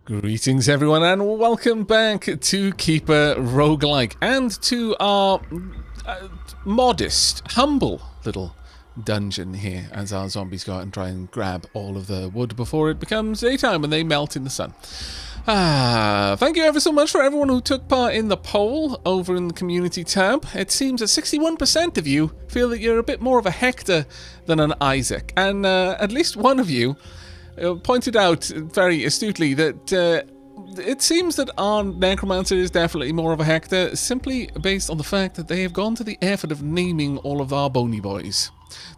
Greetings everyone and welcome back to Keeper Roguelike and to our modest, humble little dungeon here as our zombies go out and try and grab all of the wood before it becomes daytime and they melt in the sun. Thank you ever so much for everyone who took part in the poll over in the community tab. It seems that 61% of you feel that you're a bit more of a Hector than an Isaac, and at least one of you pointed out very astutely that it seems that our necromancer is definitely more of a Hector, simply based on the fact that they have gone to the effort of naming all of our bony boys.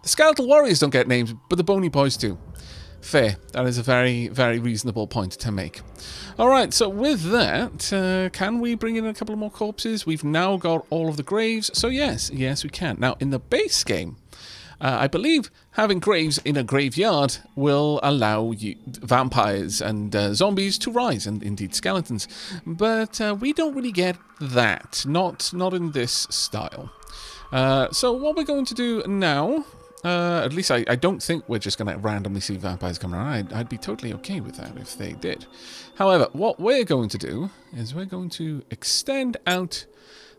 The skeletal warriors don't get names, but the bony boys do. Fair. That is a very, very reasonable point to make. Alright, so with that, can we bring in a couple of more corpses? We've now got all of the graves, so yes, we can. Now, in the base game, I believe having graves in a graveyard will allow vampires and zombies to rise, and indeed skeletons. But we don't really get that, not in this style. So what we're going to do now, at least I don't think we're just going to randomly see vampires come around. I'd be totally okay with that if they did. However, what we're going to do is we're going to extend out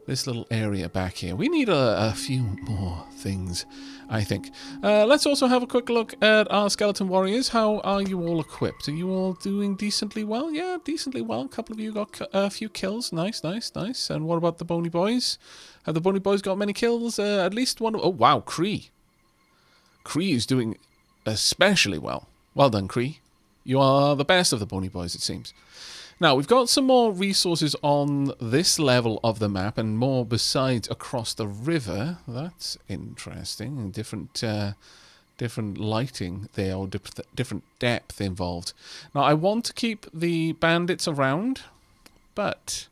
this little area back here. We need a few more things, I think. Let's also have a quick look at our skeleton warriors. How are you all equipped? Are you all doing decently well? Yeah, decently well. A couple of you got a few kills. Nice. And what about the bony boys? Have the bony boys got many kills? At least one. Oh, wow, Cree. Cree is doing especially well. Well done, Cree. You are the best of the bony boys, it seems. Now, we've got some more resources on this level of the map and more besides across the river. That's interesting. And different lighting there, or different depth involved. Now, I want to keep the bandits around, but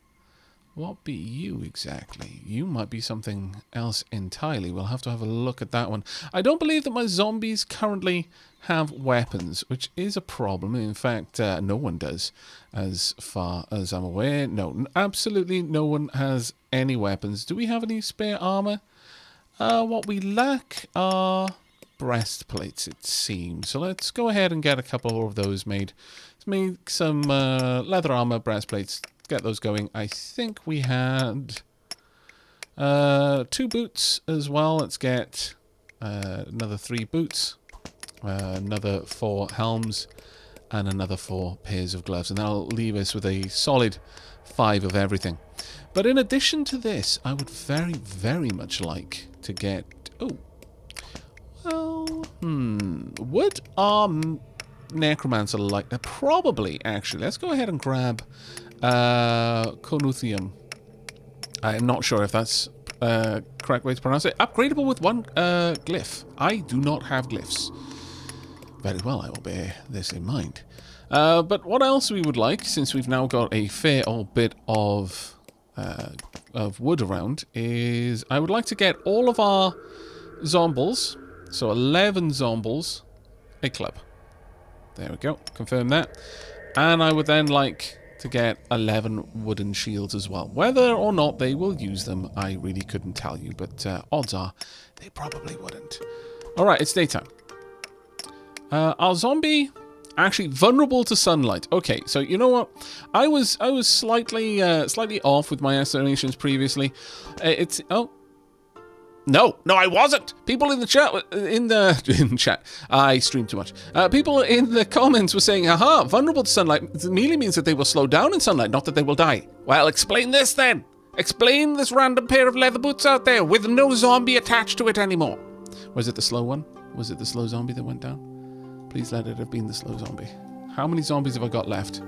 what be you exactly? You might be something else entirely. We'll have to have a look at that one. I don't believe that my zombies currently have weapons, which is a problem. In fact, no one does, as far as I'm aware. No, absolutely no one has any weapons. Do we have any spare armor? What we lack are breastplates, it seems. So let's go ahead and get a couple of those made. Let's make some leather armor breastplates. Get those going. I think we had 2 boots as well. Let's get another 3 boots. Another 4 helms and another 4 pairs of gloves, and that'll leave us with a solid 5 of everything. But in addition to this, I would very, very much like to get... would our necromancer like... probably, actually. Let's go ahead and grab Conuthium. I'm not sure if that's correct way to pronounce it. Upgradable with 1 glyph. I do not have glyphs. Very well, I will bear this in mind. But what else we would like, since we've now got a fair old bit of wood around, is I would like to get all of our zombies, so 11 zombies, a club. There we go, confirm that. And I would then like to get 11 wooden shields as well. Whether or not they will use them, I really couldn't tell you, but odds are they probably wouldn't. Alright, it's daytime. Our zombie actually vulnerable to sunlight. Okay, so you know what? I was slightly off with my estimations previously. No, I wasn't. People in the chat, in chat, I stream too much. People in the comments were saying, "Aha, vulnerable to sunlight merely means that they will slow down in sunlight, not that they will die." Well, explain this then. Explain this random pair of leather boots out there with no zombie attached to it anymore. Was it the slow one? Was it the slow zombie that went down? Please let it have been the slow zombie. How many zombies have I got left?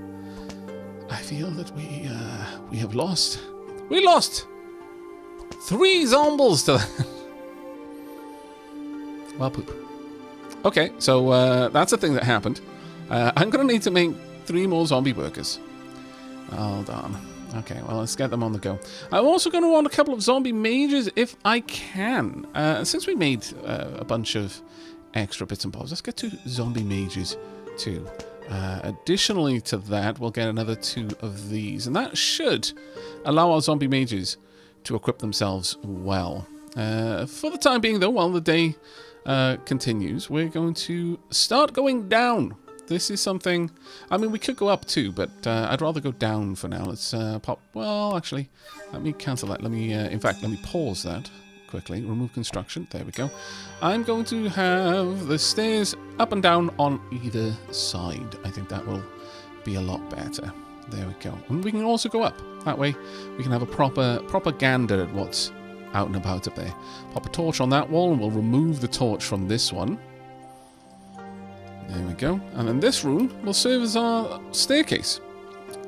I feel that we have lost. We lost 3 zombies to that. Well, poop. Okay, so that's a thing that happened. I'm going to need to make 3 more zombie workers. Hold on. Okay, well, let's get them on the go. I'm also going to want a couple of zombie mages if I can. Since we made a bunch of extra bits and bobs, let's get 2 zombie mages too. Additionally to that, we'll get another 2 of these, and that should allow our zombie mages to equip themselves well. For the time being, though, while the day continues, we're going to start going down This is something... I mean, we could go up too, but I'd rather go down for now. Let's pop... Well, actually, let me cancel that. Let me... in fact, let me pause that quickly. Remove construction. There we go. I'm going to have the stairs up and down on either side. I think that will be a lot better. There we go. And we can also go up. That way, we can have a proper gander at what's out and about up there. Pop a torch on that wall, and we'll remove the torch from this one. There we go. And then this room will serve as our staircase.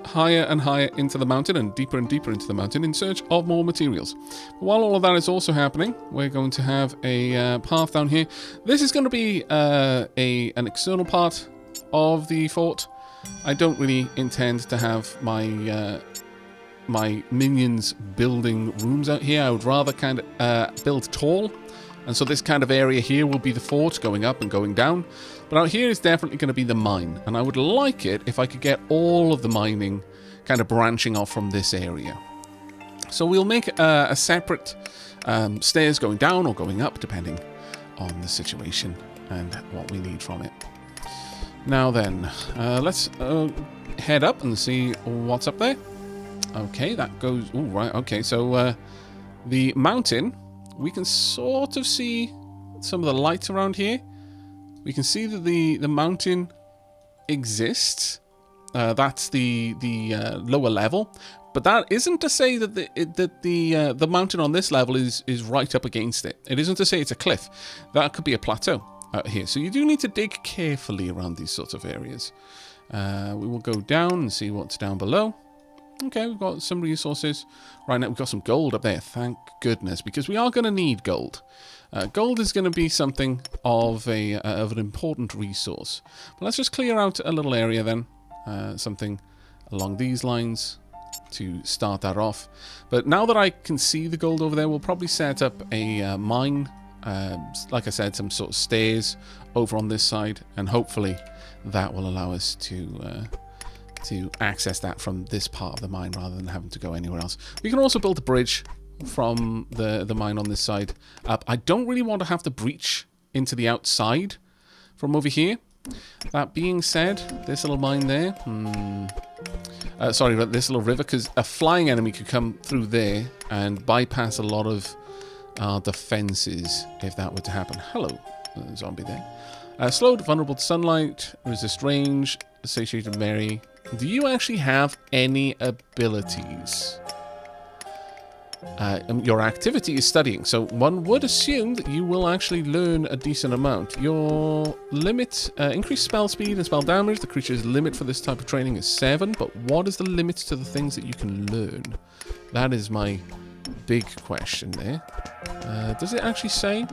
Higher and higher into the mountain and deeper into the mountain in search of more materials. But while all of that is also happening, we're going to have a path down here. This is going to be an external part of the fort. I don't really intend to have my my minions building rooms out here. I would rather kind of build tall. And so this kind of area here will be the fort, going up and going down. But out here is definitely going to be the mine. And I would like it if I could get all of the mining kind of branching off from this area. So we'll make a separate stairs going down or going up, depending on the situation and what we need from it. Now then, let's head up and see what's up there. Okay, that goes... Oh, right, okay, so the mountain... We can sort of see some of the lights around here. We can see that the mountain exists. That's the lower level. But that isn't to say that the mountain on this level is right up against it. It isn't to say it's a cliff. That could be a plateau out here. So you do need to dig carefully around these sorts of areas. We will go down and see what's down below. Okay, we've got some resources. Right now, we've got some gold up there, thank goodness, because we are going to need gold. Gold is going to be something of an important resource. But let's just clear out a little area then, something along these lines to start that off. But now that I can see the gold over there, we'll probably set up a mine, like I said, some sort of stairs over on this side, and hopefully that will allow us to access that from this part of the mine rather than having to go anywhere else. We can also build a bridge from the mine on this side up. I don't really want to have to breach into the outside from over here. That being said, this little mine there... sorry, this little river, because a flying enemy could come through there and bypass a lot of our defenses if that were to happen. Hello, zombie there. Slowed, vulnerable to sunlight, resist range, satiated Mary. Do you actually have any abilities? Your activity is studying, so one would assume that you will actually learn a decent amount. Your limit, increased spell speed and spell damage. The creature's limit for this type of training is 7, but what is the limit to the things that you can learn? That is my big question there. Does it actually say?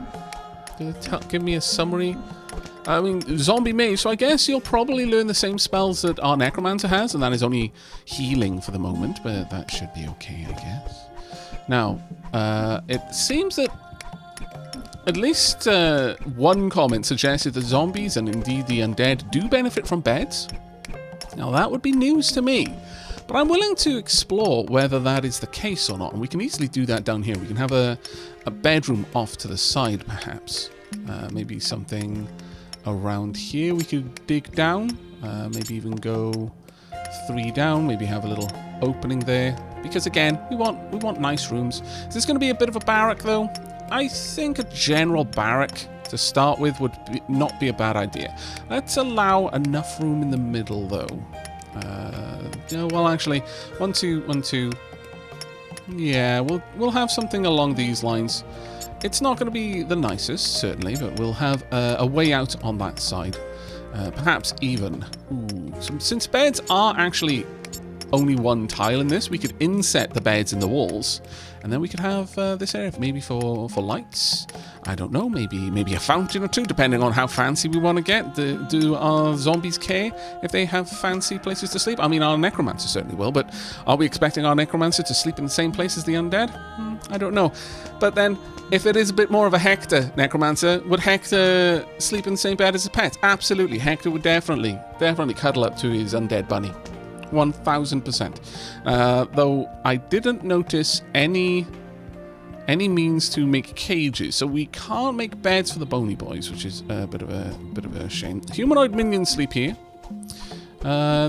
Does it give me a summary? I mean, zombie mage, so I guess you'll probably learn the same spells that our necromancer has, and that is only healing for the moment, but that should be okay, I guess. Now, it seems that at least one comment suggested that zombies, and indeed the undead, do benefit from beds. Now, that would be news to me, but I'm willing to explore whether that is the case or not, and we can easily do that down here. We can have a bedroom off to the side, perhaps. Maybe something around here we could dig down, maybe even go 3 down, maybe have a little opening there, because again, we want nice rooms. Is this going to be a bit of a barrack though? I think a general barrack to start with would not be a bad idea. Let's allow enough room in the middle though. Well, actually, 1, 2, 1, 2. Yeah, we'll have something along these lines. It's not going to be the nicest, certainly, but we'll have a way out on that side. Perhaps even... Ooh, since beds are actually only one tile in this, we could inset the beds in the walls, and then we could have this area maybe for lights. I don't know, maybe a fountain or two, depending on how fancy we want to get. Do our zombies care if they have fancy places to sleep? I mean, our necromancer certainly will, but are we expecting our necromancer to sleep in the same place as the undead? I don't know. But then, if it is a bit more of a Hector necromancer, would Hector sleep in the same bed as a pet? Absolutely. Hector would definitely cuddle up to his undead bunny. 1000%. Though I didn't notice any means to make cages, so we can't make beds for the bony boys, which is a bit of a shame. Humanoid minions sleep here.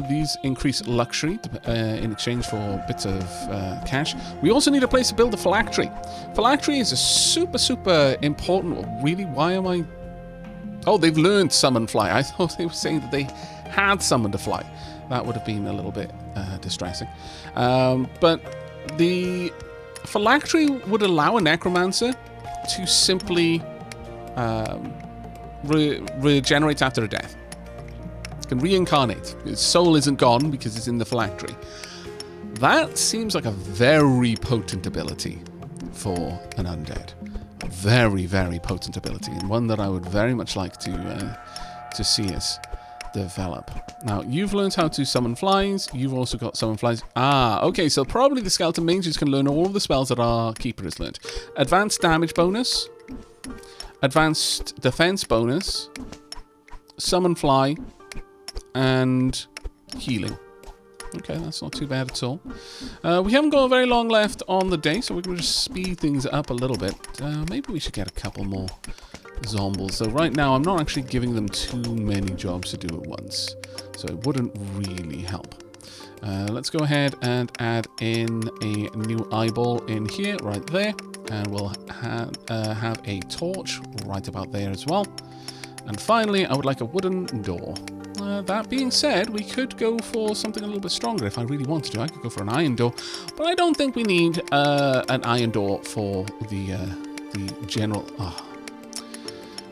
These increase luxury in exchange for bits of cash. We also need a place to build a phylactery. Phylactery is a super, super important... Really? Why am I... Oh, they've learned summon fly. I thought they were saying that they had summoned a fly. That would have been a little bit distressing. But the phylactery would allow a necromancer to simply regenerate after a death. It can reincarnate. His soul isn't gone because it's in the phylactery. That seems like a very potent ability for an undead. A very, very potent ability, and one that I would very much like to see us develop. Now, you've learned how to summon flies. You've also got summon flies. Ah, okay, so probably the skeleton mages can learn all of the spells that our keeper has learned. Advanced damage bonus, advanced defense bonus, summon fly, and healing. Okay, that's not too bad at all. We haven't got very long left on the day, so we can just speed things up a little bit. Maybe we should get a couple more zombies. So right now, I'm not actually giving them too many jobs to do at once, so it wouldn't really help. Let's go ahead and add in a new eyeball in here, right there, and we'll have a torch right about there as well. And finally, I would like a wooden door. That being said, we could go for something a little bit stronger if I really wanted to. I could go for an iron door, but I don't think we need an iron door for the general...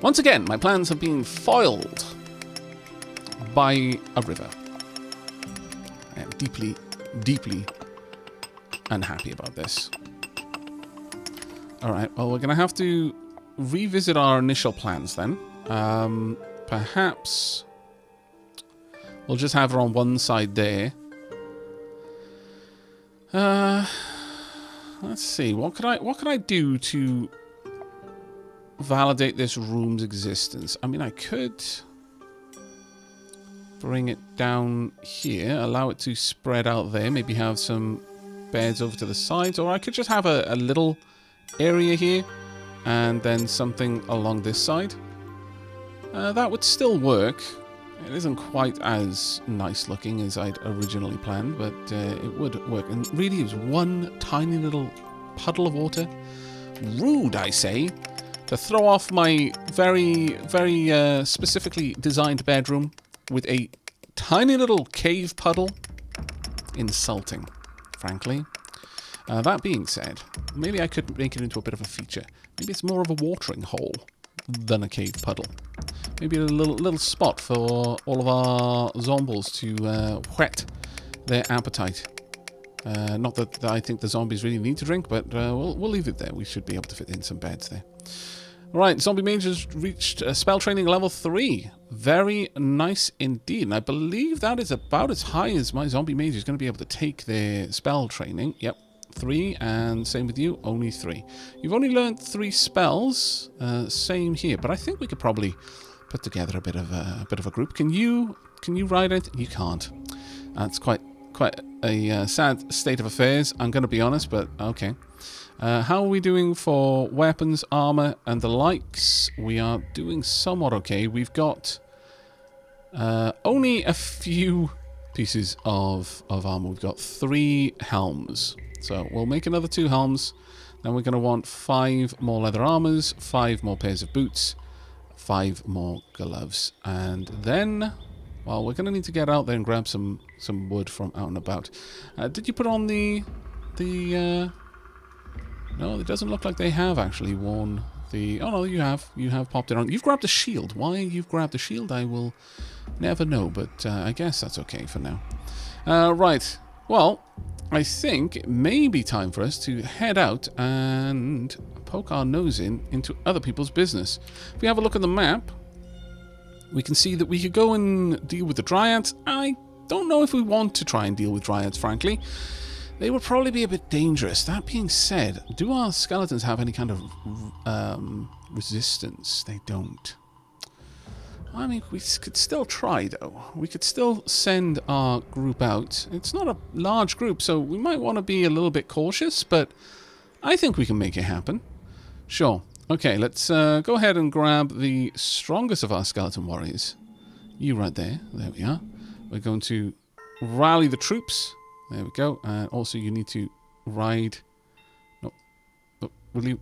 Once again, my plans have been foiled by a river. I am deeply, deeply unhappy about this. Alright, well, we're going to have to revisit our initial plans then. Perhaps we'll just have her on one side there. Let's see, what could I do to validate this room's existence? I mean, I could bring it down here, allow it to spread out there, maybe have some beds over to the sides, or I could just have a little area here and then something along this side. That would still work. It isn't quite as nice looking as I'd originally planned, but it would work. And really, it was one tiny little puddle of water. Rude, I say, to throw off my very, very specifically designed bedroom with a tiny little cave puddle. Insulting, frankly. That being said, maybe I could make it into a bit of a feature. Maybe it's more of a watering hole than a cave puddle. Maybe a little spot for all of our zombies to whet their appetite. Not that I think the zombies really need to drink, but we'll leave it there. We should be able to fit in some beds there. Alright, zombie mage has reached spell training level 3. Very nice indeed. And I believe that is about as high as my zombie mage is going to be able to take their spell training. Yep. 3, and same with you, only 3. You've only learned 3 spells, same here, but I think we could probably put together a bit of a group. Can you ride it? You can't. That's quite a sad state of affairs, I'm going to be honest, but okay. How are we doing for weapons, armor, and the likes? We are doing somewhat okay. We've got only a few pieces of armor. We've got 3 helms. So we'll make another 2 helms. Then we're going to want 5 more leather armors, 5 more pairs of boots, 5 more gloves. And then, well, we're going to need to get out there and grab some wood from out and about. Did you put on the... No, it doesn't look like they have actually worn the... Oh, no, you have. You have popped it on. You've grabbed a shield. Why you've grabbed a shield, I will never know. But I guess that's okay for now. Right. Well, I think it may be time for us to head out and poke our nose into other people's business. If we have a look at the map, we can see that we could go and deal with the dryads. I don't know if we want to try and deal with dryads, frankly. They would probably be a bit dangerous. That being said, do our skeletons have any kind of resistance? They don't. I mean, we could still try, though. We could still send our group out. It's not a large group, so we might want to be a little bit cautious, but I think we can make it happen. Sure. Okay, let's go ahead and grab the strongest of our skeleton warriors. You right there. There we are. We're going to rally the troops. There we go. And also you need to ride... No. Oh, will you...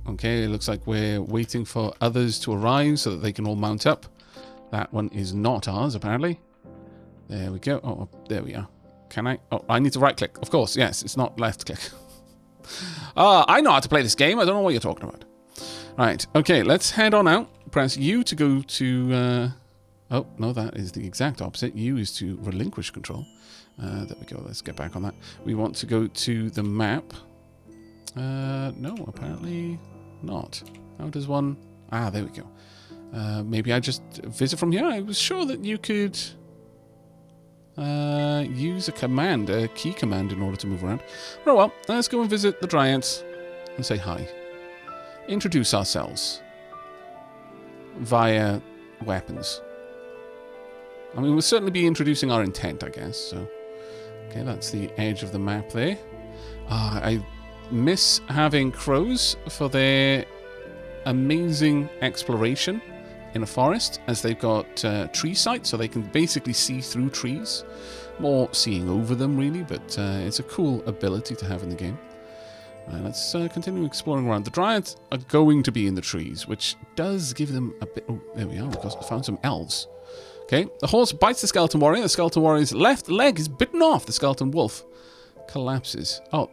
Okay, it looks like we're waiting for others to arrive so that they can all mount up. That one is not ours, apparently. There we go. Oh, there we are. Can I? Oh, I need to right-click. Of course, yes. It's not left-click. I know how to play this game. I don't know what you're talking about. Right. Okay, let's head on out. Press U to go to... Oh, no, that is the exact opposite. U is to relinquish control. There we go. Let's get back on that. We want to go to the map. No, apparently not. How does one... Ah, there we go. Maybe I just visit from here. I was sure that you could use a command, a key command, in order to move around. Oh well, let's go and visit the Dryads and say hi. Introduce ourselves via weapons. I mean, we'll certainly be introducing our intent, I guess. So, okay, that's the edge of the map there. I miss having crows for their amazing exploration in a forest, as they've got tree sight, so they can basically see through trees. More seeing over them, really, but it's a cool ability to have in the game. Let's continue exploring around. The Dryads are going to be in the trees, which does give them a bit... Oh, there we are. We found some elves. Okay, the horse bites the skeleton warrior. The skeleton warrior's left leg is bitten off. The skeleton wolf collapses. Oh,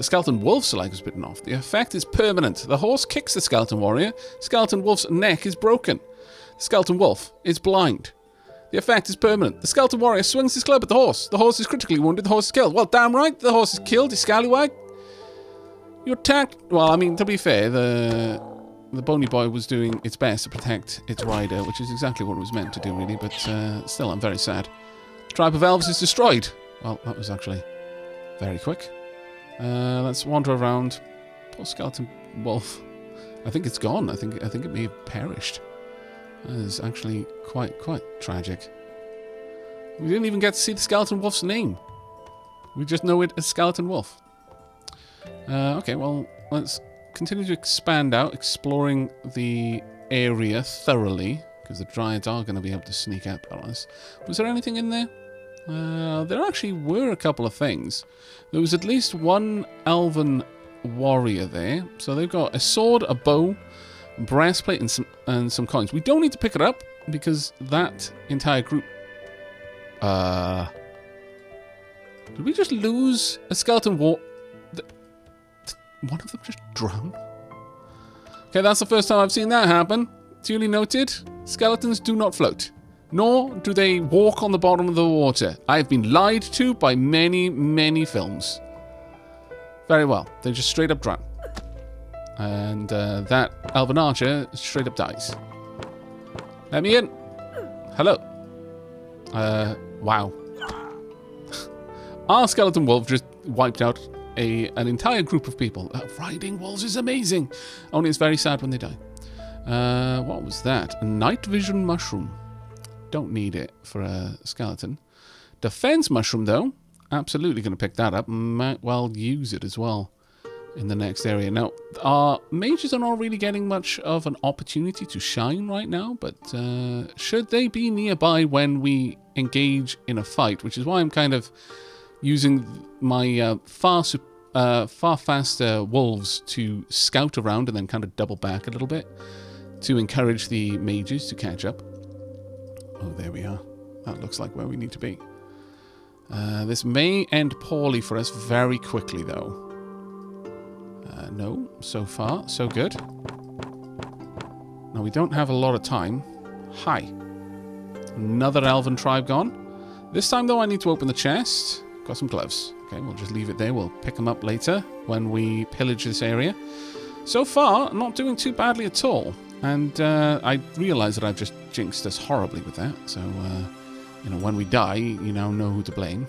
skeleton wolf's leg is bitten off. The effect is permanent. The horse kicks the skeleton warrior. Skeleton wolf's neck is broken. The skeleton wolf is blind. The effect is permanent. The skeleton warrior swings his club at the horse. The horse is critically wounded. The horse is killed. Well, damn right. The horse is killed. You scallywag. You attacked... Well, I mean, to be fair, the bony boy was doing its best to protect its rider, which is exactly what it was meant to do, really. But still, I'm very sad. The tribe of elves is destroyed. Well, that was actually very quick. Let's wander around. Poor skeleton wolf. I think it's gone. I think it may have perished. That is actually quite tragic. We didn't even get to see the skeleton wolf's name. We just know it as skeleton wolf. Okay, well, let's continue to expand out, exploring the area thoroughly, because the Dryads are going to be able to sneak up on us. Was there anything in there? There actually were a couple of things. There was at least one elven warrior there. So they've got a sword, a bow, breastplate, and some coins. We don't need to pick it up, because that entire group... Did we just lose a skeleton war... One of them just drowned? Okay, that's the first time I've seen that happen. Duly noted. Skeletons do not float. Nor do they walk on the bottom of the water. I've been lied to by many films. Very well. They just straight up drown. And that elven archer straight up dies. Let me in. Hello. Wow. Our skeleton wolf just wiped out an entire group of people. Riding wolves is amazing. Only it's very sad when they die. What was that? A night vision mushroom. Don't need it for a skeleton. Defense mushroom, though. Absolutely going to pick that up. Might well use it as well in the next area. Now, our mages are not really getting much of an opportunity to shine right now, but should they be nearby when we engage in a fight, which is why I'm kind of using my far faster wolves to scout around and then kind of double back a little bit to encourage the mages to catch up. Oh, there we are. That looks like where we need to be. This may end poorly for us very quickly, though. No, so far, so good. Now, we don't have a lot of time. Hi. Another elven tribe gone. This time, though, I need to open the chest. Got some gloves. Okay, we'll just leave it there. We'll pick them up later when we pillage this area. So far, not doing too badly at all. And I realise that I've just jinxed us horribly with that. So, you know, when we die, you now know who to blame.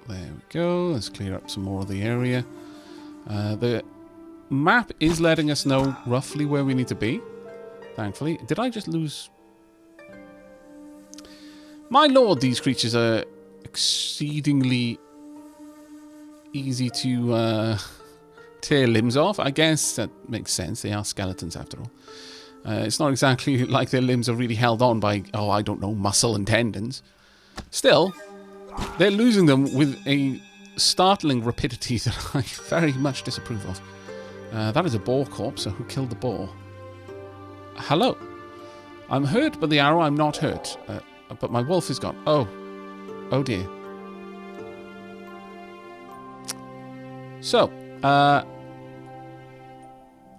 There we go. Let's clear up some more of the area. The map is letting us know roughly where we need to be. Thankfully. Did I just lose... My lord, these creatures are exceedingly easy to tear limbs off. I guess that makes sense. They are skeletons after all. It's not exactly like their limbs are really held on by, oh, I don't know, muscle and tendons. Still, they're losing them with a startling rapidity that I very much disapprove of. That is a boar corpse, so who killed the boar? Hello. I'm hurt by the arrow, I'm not hurt. But my wolf is gone. Oh. Oh dear. So,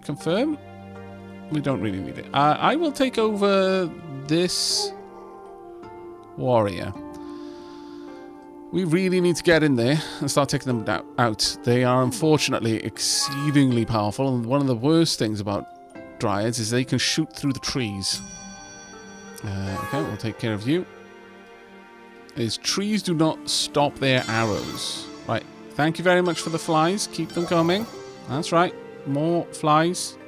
confirm? We don't really need it. I will take over this warrior. We really need to get in there and start taking them out. They are unfortunately exceedingly powerful, and one of the worst things about dryads is they can shoot through the trees. Okay, we'll take care of you. Trees do not stop their arrows. Right, thank you very much for the flies. Keep them coming. That's right. More flies.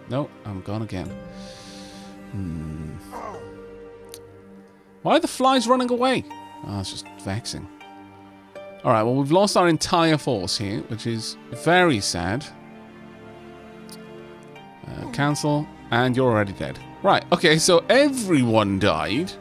No, I'm gone again. Why are the flies running away? Oh, it's just vexing. Alright, well, we've lost our entire force here, which is very sad. Cancel, and you're already dead. Right, okay, so everyone died.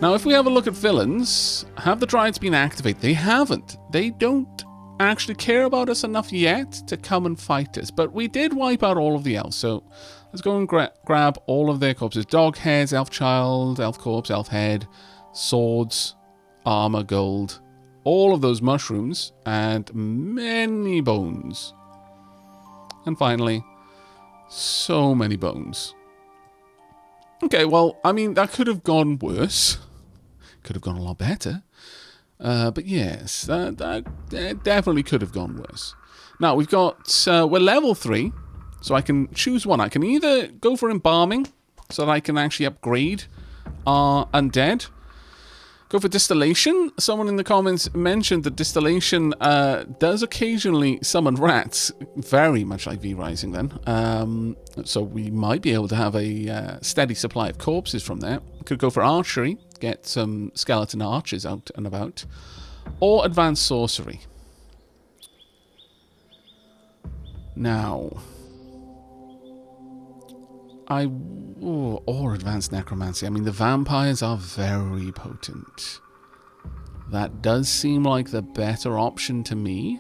Now, if we have a look at villains, have the Dryads been activated? They haven't. They don't actually care about us enough yet to come and fight us. But we did wipe out all of the elves, so let's go and grab all of their corpses. Dog heads, elf child, elf corpse, elf head, swords, armor, gold, all of those mushrooms, and many bones. And finally, so many bones. Okay, well, I mean, that could have gone worse. Could have gone a lot better. But yes, that definitely could have gone worse. Now, we've got... we're level 3, so I can choose one. I can either go for embalming, so that I can actually upgrade our undead. Go for distillation. Someone in the comments mentioned that distillation does occasionally summon rats, very much like V-Rising then. So we might be able to have a steady supply of corpses from there. Could go for archery, get some skeleton archers out and about, or advanced sorcery. Now, or advanced necromancy. I mean, the vampires are very potent. That does seem like the better option to me.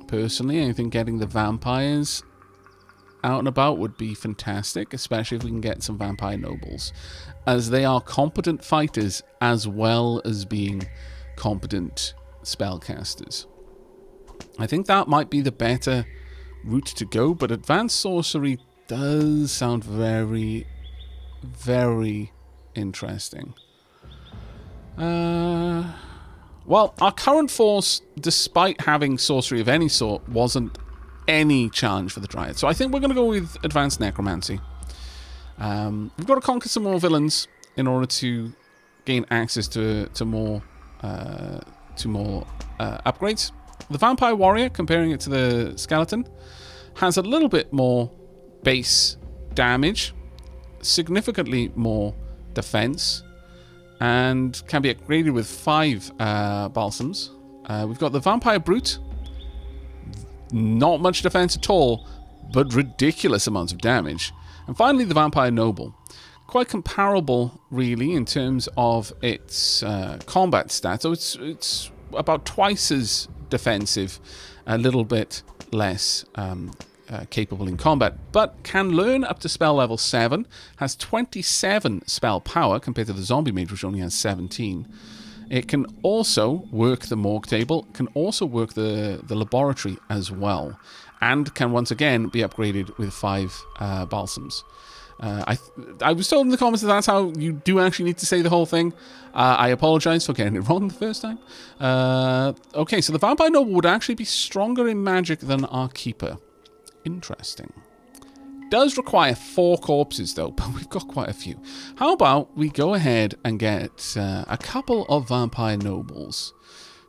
Personally, I think getting the vampires out and about would be fantastic, especially if we can get some vampire nobles, as they are competent fighters as well as being competent spellcasters. I think that might be the better route to go, but advanced sorcery does sound very, very interesting. Well, our current force, despite having sorcery of any sort, wasn't any challenge for the Dryad. So I think we're going to go with advanced necromancy. We've got to conquer some more villains in order to gain access to more upgrades. The vampire warrior, comparing it to the skeleton, has a little bit more base damage, significantly more defense, and can be upgraded with 5 balsams. We've got the vampire brute, not much defense at all, but ridiculous amounts of damage. And finally, the vampire noble, quite comparable really in terms of its combat stats. So it's about twice as defensive, a little bit less capable in combat, but can learn up to spell level 7, has 27 spell power compared to the zombie mage, which only has 17. It can also work the morgue table, can also work the laboratory as well, and can once again be upgraded with 5 balsams. I was told in the comments that that's how you do actually need to say the whole thing. I apologize for getting it wrong the first time. Okay, so the vampire noble would actually be stronger in magic than our keeper. Interesting. Does require 4 corpses though, but we've got quite a few. How about we go ahead and get a couple of vampire nobles?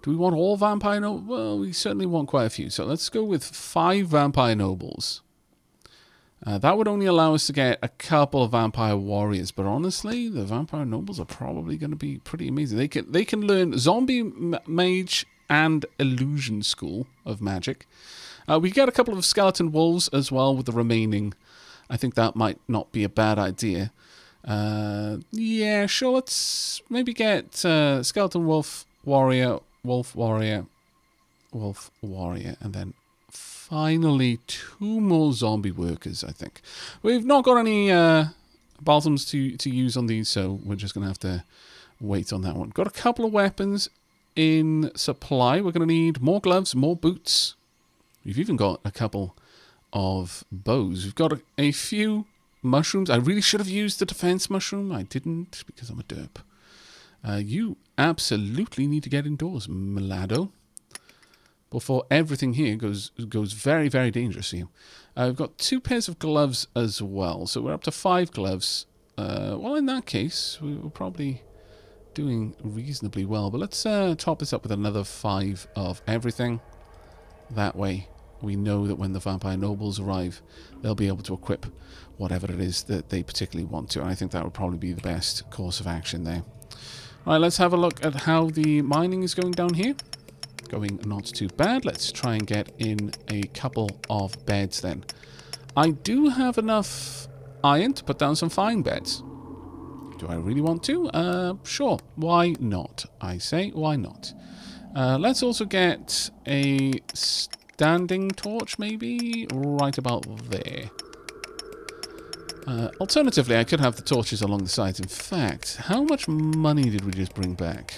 Do we want all vampire nobles? Well, we certainly want quite a few. So let's go with 5 vampire nobles. That would only allow us to get a couple of vampire warriors, but honestly, the vampire nobles are probably going to be pretty amazing. They can learn zombie mage and illusion school of magic. We get a couple of skeleton wolves as well with the remaining I think that might not be a bad idea. Yeah, sure, let's maybe get Skeleton Wolf Warrior, Wolf Warrior, Wolf Warrior, and then finally 2 more zombie workers, I think. We've not got any balsams to use on these, so we're just going to have to wait on that one. Got a couple of weapons in supply. We're going to need more gloves, more boots. We've even got a couple of bows. We've got a few mushrooms. I really should have used the defense mushroom. I didn't because I'm a derp. You absolutely need to get indoors, Milado, before everything here goes very, very dangerous for you. We've got 2 pairs of gloves as well, so we're up to 5 gloves. Well, in that case, we're probably doing reasonably well. But let's top this up with another 5 of everything. That way, we know that when the vampire nobles arrive, they'll be able to equip whatever it is that they particularly want to. And I think that would probably be the best course of action there. All right, let's have a look at how the mining is going down here. Going not too bad. Let's try and get in a couple of beds then. I do have enough iron to put down some fine beds. Do I really want to? Sure. Why not? I say, why not? Let's also get a standing torch, maybe, right about there. Alternatively, I could have the torches along the sides. In fact, how much money did we just bring back?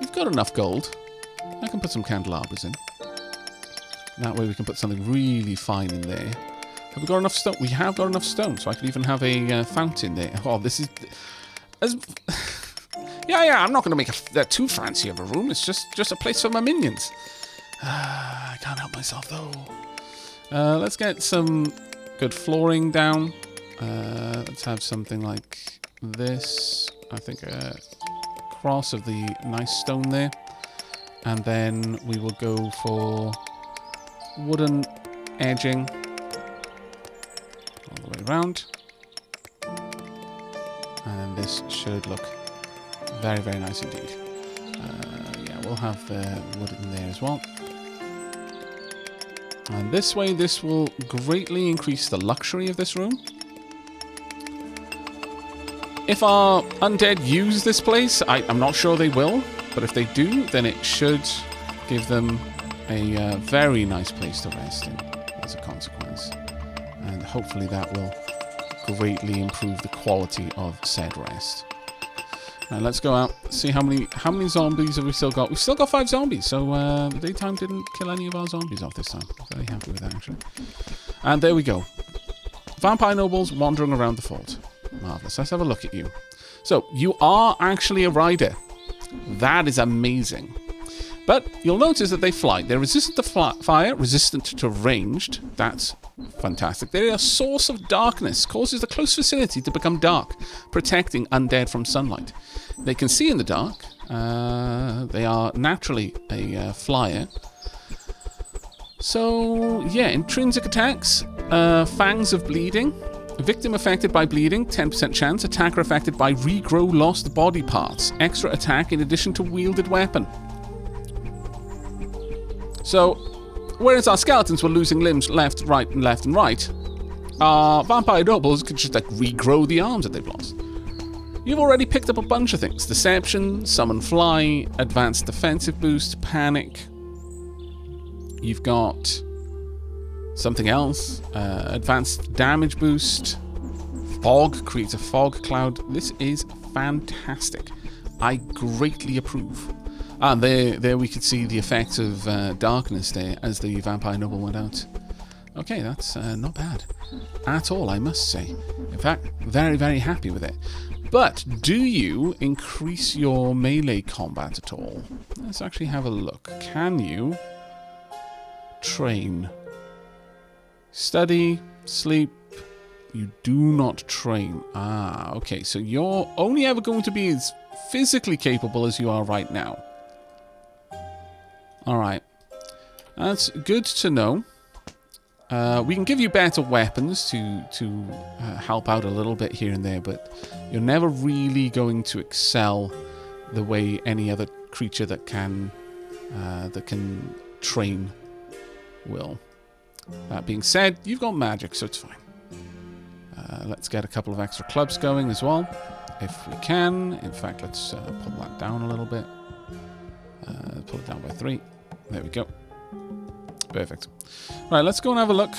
We've got enough gold. I can put some candelabras in. That way we can put something really fine in there. Have we got enough stone? We have got enough stone, so I could even have a fountain there. Oh, this is... Yeah, I'm not going to make that too fancy of a room. It's just a place for my minions. I can't help myself, though. Let's get some good flooring down. Let's have something like this. I think a cross of the nice stone there. And then we will go for wooden edging all the way around. And this should look very, very nice indeed. Yeah, we'll have the wood in there as well. And this way, this will greatly increase the luxury of this room. If our undead use this place, I'm not sure they will, but if they do, then it should give them a very nice place to rest in as a consequence. And hopefully that will greatly improve the quality of said rest. Now let's go out, see how many zombies have we still got. We've still got 5 zombies, so the daytime didn't kill any of our zombies off this time. Very happy with that, actually. And there we go. Vampire nobles wandering around the fort. Marvellous. Let's have a look at you. So, you are actually a rider. That is amazing. But you'll notice that they fly. They're resistant to fire, resistant to ranged. That's fantastic. They're a source of darkness, causes the close vicinity to become dark, protecting undead from sunlight. They can see in the dark. They are naturally a flyer. So, yeah, intrinsic attacks, fangs of bleeding. Victim affected by bleeding, 10% chance. Attacker affected by regrow lost body parts. Extra attack in addition to wielded weapon. So, whereas our skeletons were losing limbs left, right, and left and right, our vampire nobles could just like regrow the arms that they've lost. You've already picked up a bunch of things. Deception, summon fly, advanced defensive boost, panic. You've got something else, advanced damage boost, fog, creates a fog cloud. This is fantastic. I greatly approve. And there we could see the effects of darkness there as the vampire noble went out. Okay, that's not bad at all, I must say. In fact, very, very happy with it. But do you increase your melee combat at all? Let's actually have a look. Can you train? Study, sleep, you do not train. Ah, okay, so you're only ever going to be as physically capable as you are right now. Alright, that's good to know. We can give you better weapons to help out a little bit here and there, but you're never really going to excel the way any other creature that can train will. That being said, you've got magic, so it's fine. Let's get a couple of extra clubs going as well, if we can. In fact, let's pull that down a little bit. Pull it down by 3. There we go. Perfect. Right, let's go and have a look.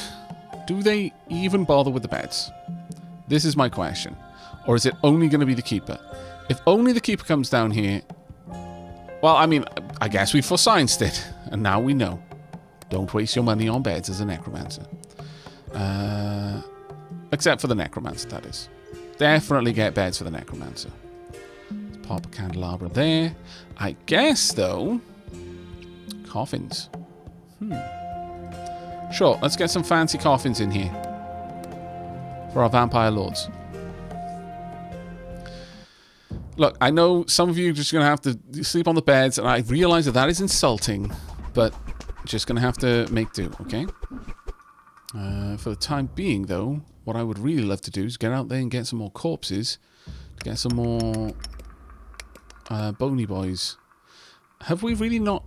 Do they even bother with the beds? This is my question. Or is it only going to be the keeper? If only the keeper comes down here... Well, I mean, I guess we forescienced it. And now we know. Don't waste your money on beds as a necromancer. Except for the necromancer, that is. Definitely get beds for the necromancer. Let's pop a candelabra there. I guess, though... Coffins. Sure, let's get some fancy coffins in here. For our vampire lords. Look, I know some of you are just going to have to sleep on the beds, and I realize that that is insulting, but just going to have to make do, okay? For the time being, though, what I would really love to do is get out there and get some more corpses, to get some more bony boys. Have we really not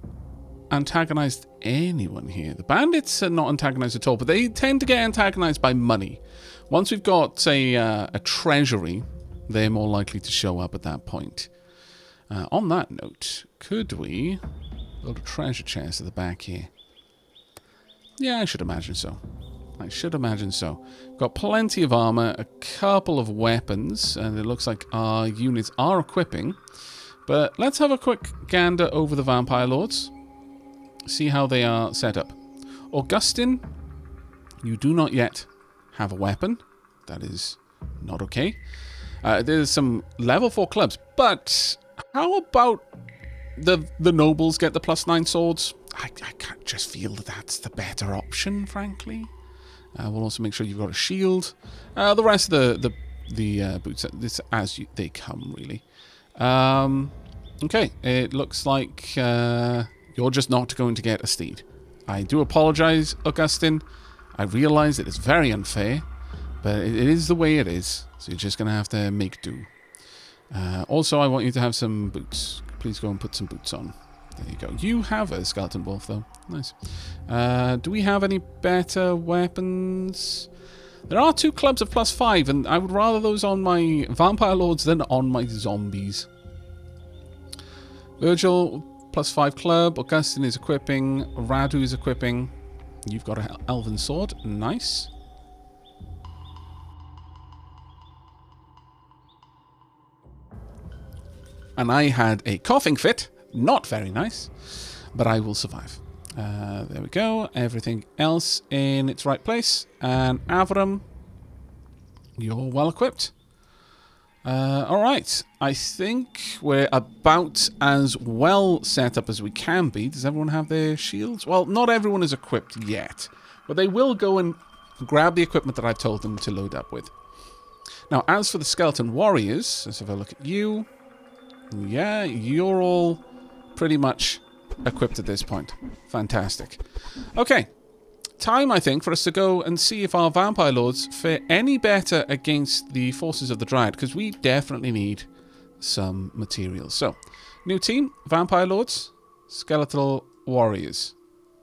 antagonized anyone here? The bandits are not antagonized at all, but they tend to get antagonized by money. Once we've got, say, a treasury, they're more likely to show up at that point. On that note, could we build a treasure chest at the back here? Yeah, I should imagine so. I should imagine so. Got plenty of armor, a couple of weapons, and it looks like our units are equipping. But let's have a quick gander over the vampire lords. See how they are set up. Augustine, you do not yet have a weapon. That is not okay. There's some level 4 clubs, but how about the nobles get the +9 swords? I can't just feel that that's the better option, frankly. We'll also make sure you've got a shield. The rest of the boots, this as they come, really. Okay, it looks like you're just not going to get a steed. I do apologize, Augustine. I realize it is very unfair, but it is the way it is. So you're just going to have to make do. Also, I want you to have some boots. Please go and put some boots on. There you go. You have a skeleton wolf, though. Nice. Do we have any better weapons? There are 2 clubs of +5, and I would rather those on my vampire lords than on my zombies. Virgil, +5 club. Augustine is equipping. Radu is equipping. You've got an elven sword. Nice. And I had a coughing fit. Not very nice. But I will survive. There we go. Everything else in its right place. And Avram, you're well equipped. Alright. I think we're about as well set up as we can be. Does everyone have their shields? Well, not everyone is equipped yet. But they will go and grab the equipment that I've told them to load up with. Now, as for the skeleton warriors, let's have a look at you. Yeah, you're all pretty much equipped at this point. Fantastic. Okay. Time, I think, for us to go and see if our vampire lords fare any better against the forces of the Dryad, because we definitely need some materials. So, new team, vampire lords, skeletal warriors.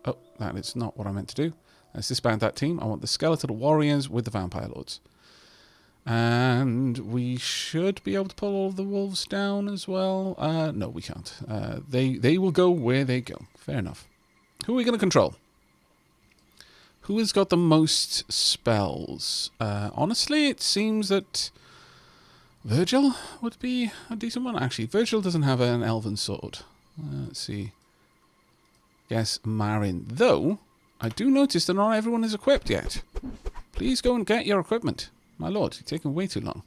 Oh, that is not what I meant to do. Let's disband that team. I want the skeletal warriors with the vampire lords. And we should be able to pull all of the wolves down as well. No, we can't. They will go where they go. Fair enough. Who are we going to control? Who has got the most spells? Honestly, it seems that Virgil would be a decent one. Actually, Virgil doesn't have an elven sword. Let's see. Yes, Marin. Though, I do notice that not everyone is equipped yet. Please go and get your equipment. My lord, you're taking way too long.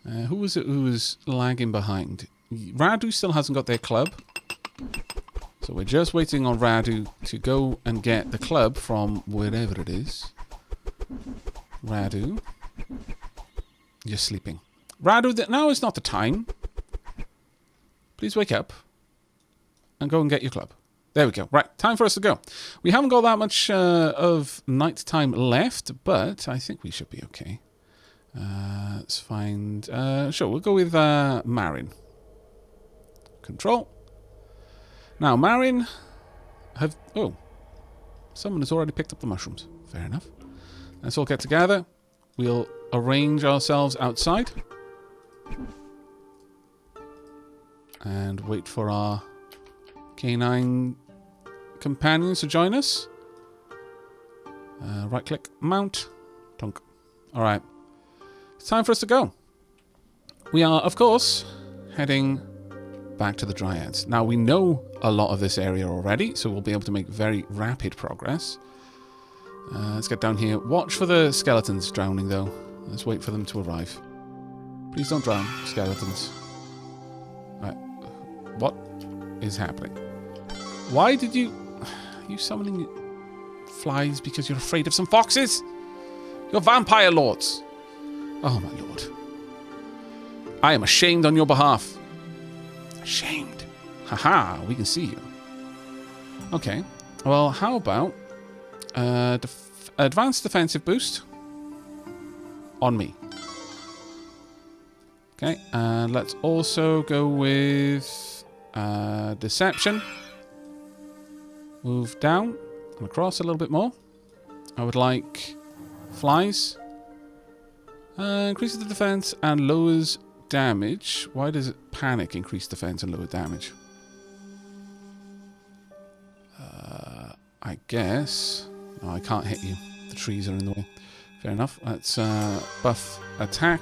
Who was it who was lagging behind? Radu still hasn't got their club. So we're just waiting on Radu to go and get the club from wherever it is. Radu. You're sleeping. Radu, now is not the time. Please wake up. And go and get your club. There we go. Right, time for us to go. We haven't got that much of night time left, but I think we should be okay. Let's find... sure, we'll go with Marin. Control. Now, Marin... Oh. Someone has already picked up the mushrooms. Fair enough. Let's all get together. We'll arrange ourselves outside. And wait for our canine companions to join us. Right click, mount, tunk. Alright. It's time for us to go. We are, of course, heading back to the Dryads. Now, we know a lot of this area already, so we'll be able to make very rapid progress. Let's get down here. Watch for the skeletons drowning, though. Let's wait for them to arrive. Please don't drown, skeletons. Alright. What is happening? Why did you... Are you summoning flies because you're afraid of some foxes? You're vampire lords. Oh, my lord. I am ashamed on your behalf. Ashamed. Haha, we can see you. Okay. Well, how about... advanced defensive boost on me. Okay, and let's also go with deception. Move down and across a little bit more. I would like flies. Increases the defense and lowers damage. Why does it panic, increase defense and lower damage? I guess... No, I can't hit you. The trees are in the way. Fair enough. Let's buff attack.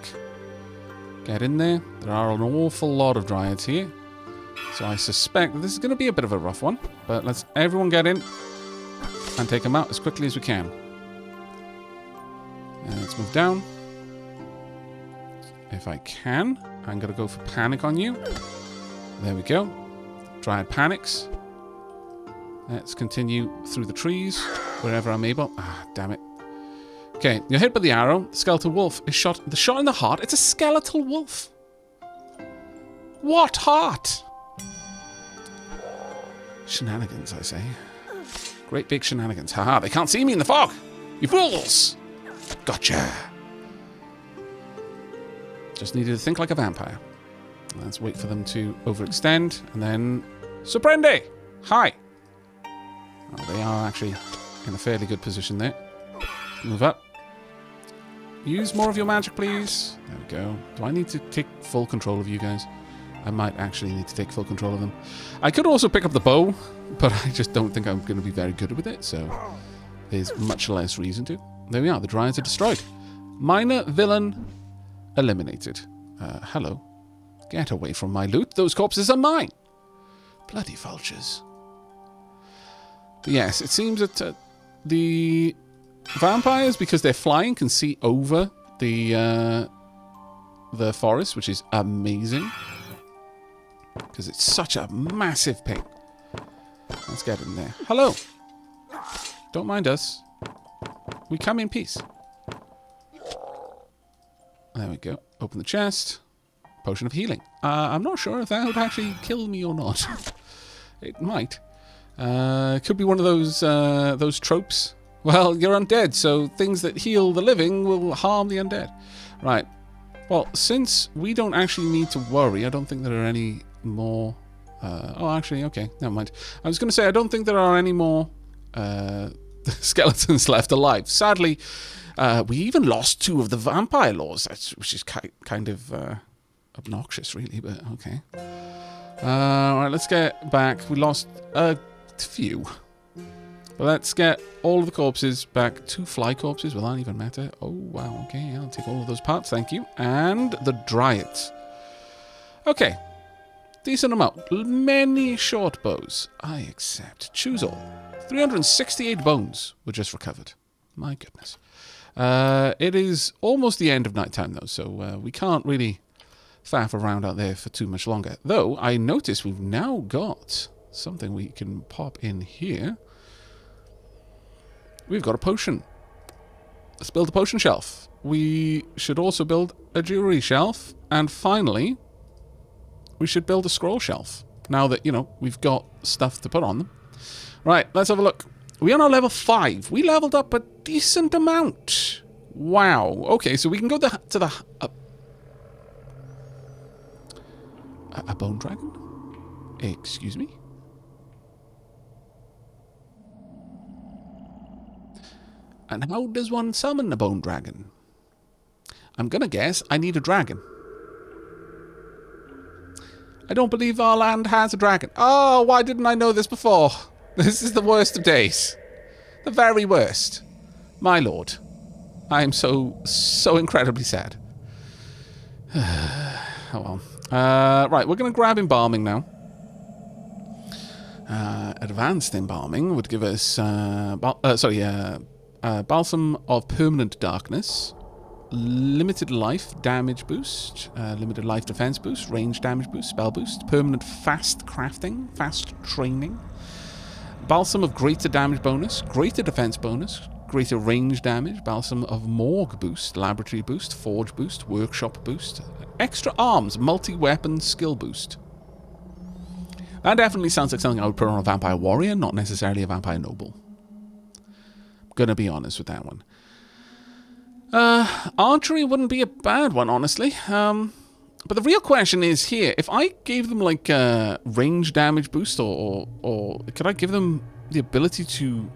Get in there. There are an awful lot of dryads here. So I suspect that this is going to be a bit of a rough one. But let's everyone get in and take them out as quickly as we can. And let's move down. If I can, I'm going to go for panic on you. There we go. Dryad panics. Let's continue through the trees, wherever I'm able. Ah, damn it. Okay, you're hit by the arrow. The skeletal wolf is shot. The shot in the heart. It's a skeletal wolf. What heart? Shenanigans, I say. Great big shenanigans. Haha, they can't see me in the fog. You fools! Gotcha. Just needed to think like a vampire. Let's wait for them to overextend, and then... Sorprende! Hi! Oh, they are actually in a fairly good position there. Move up. Use more of your magic, please. There we go. Do I need to take full control of you guys? I might actually need to take full control of them. I could also pick up the bow, but I just don't think I'm going to be very good with it, so there's much less reason to. There we are. The dryads are destroyed. Minor villain eliminated. Hello. Get away from my loot. Those corpses are mine. Bloody vultures. But yes, it seems that the vampires, because they're flying, can see over the forest, which is amazing. Because it's such a massive ping. Let's get in there. Hello. Don't mind us. We come in peace. There we go. Open the chest. Potion of healing. I'm not sure if that would actually kill me or not. It might. Could be one of those tropes. Well, you're undead, so things that heal the living will harm the undead. Right. Well, since we don't actually need to worry, I don't think there are any more... oh, actually, okay, never mind. I was going to say, I don't think there are any more skeletons left alive. Sadly, we even lost 2 of the vampire lords, which is kind of obnoxious, really, but okay. Alright, let's get back. We lost a few. But let's get all of the corpses back. 2 fly corpses, will that even matter? Oh, wow, okay, I'll take all of those parts, thank you. And the dryads. Okay. Decent amount. Many short bows. I accept. Choose all. 368 bones were just recovered. My goodness. It is almost the end of nighttime, though, so we can't really faff around out there for too much longer. Though, I notice we've now got something we can pop in here. We've got a potion. Let's build a potion shelf. We should also build a jewelry shelf. And finally, we should build a scroll shelf. Now that, you know, we've got stuff to put on them. Right, let's have a look. We are now level 5. We leveled up a decent amount. Wow. Okay, so we can go to the... a bone dragon? Excuse me? And how does one summon a bone dragon? I'm gonna guess I need a dragon. I don't believe our land has a dragon. Oh, why didn't I know this before? This is the worst of days. The very worst. My lord. I am so incredibly sad. Oh well. Right, we're going to grab embalming now. Advanced embalming would give us balsam of permanent darkness, limited life damage boost, limited life defense boost, range damage boost, spell boost, permanent fast crafting, fast training, balsam of greater damage bonus, greater defense bonus, greater range damage, balsam of morgue boost, laboratory boost, forge boost, workshop boost, extra arms, multi-weapon skill boost. That definitely sounds like something I would put on a vampire warrior, not necessarily a vampire noble. I'm gonna be honest with that one. Archery wouldn't be a bad one, honestly. But the real question is here, if I gave them like a range damage boost or could I give them the ability to